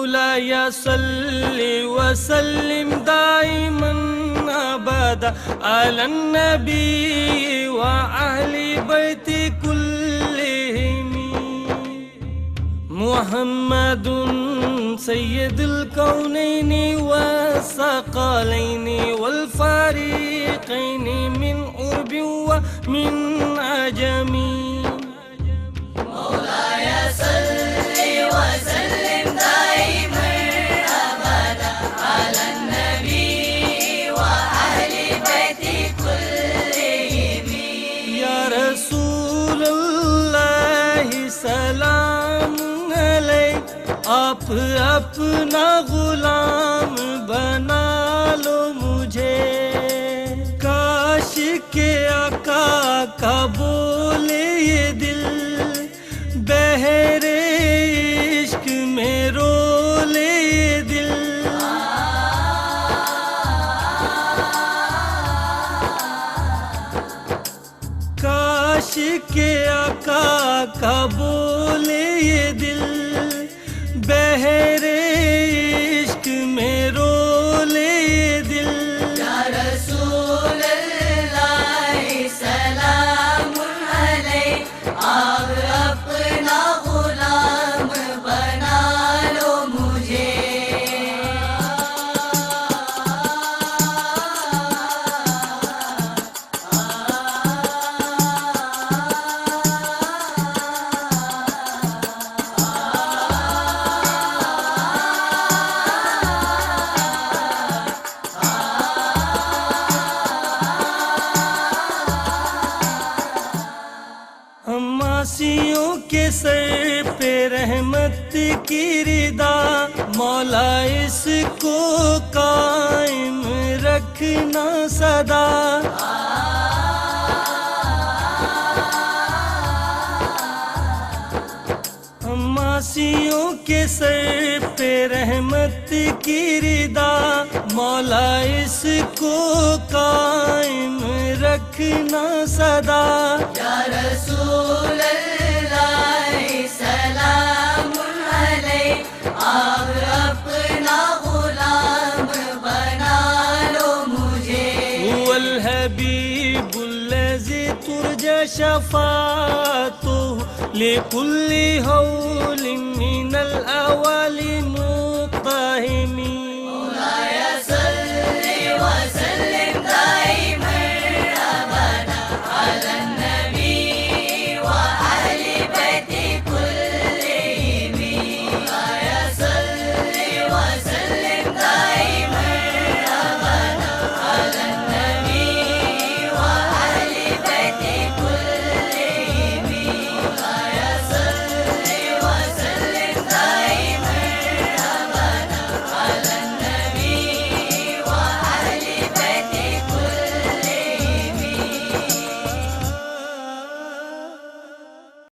मौलाय सल्लि वसल्लिम दाइमन अबदा अला नबी व अहली बैति कुल्लिहिम। मुहम्मदुन सय्यदुल कौनैनि वस्सक़लैनि वल फ़रीक़ैनि मिन उर्बि व मिन अजमी। मौलाय सल्लि वसल्लिम दाइमन अबदा अला नबी व अहली बैति कुल्लिहिम। या रसूलल्लाह सलाम अलैक, आप अपना गुलाम बना लो मुझे। काश के आका का बोले ये दिल, बहरे इश्क में रोले ये दिल। काश के आका का बोले ये दिल, बहरे इश्क में रोले ये दिल। या रसूल अल्लाह सलामुन अलैक, आप अपना गुलाम बना लो मुझे। हमासियों के सर पे रहमत की रिदा, मौला इसको कायम रखना सदा। हमासियों के सर पे रहमत की रिदा, मौला इसको कायम रखना सदा। या रसूल अल्लाह सलामुन अलैक, आप अपना गुलाम बना लो मुझे। हुवल हबीबुल्लज़ी तुरजा शफ़ाअतुहु लिकुल्ली हौलिन मिनल अवालि मुक़्तहिमी।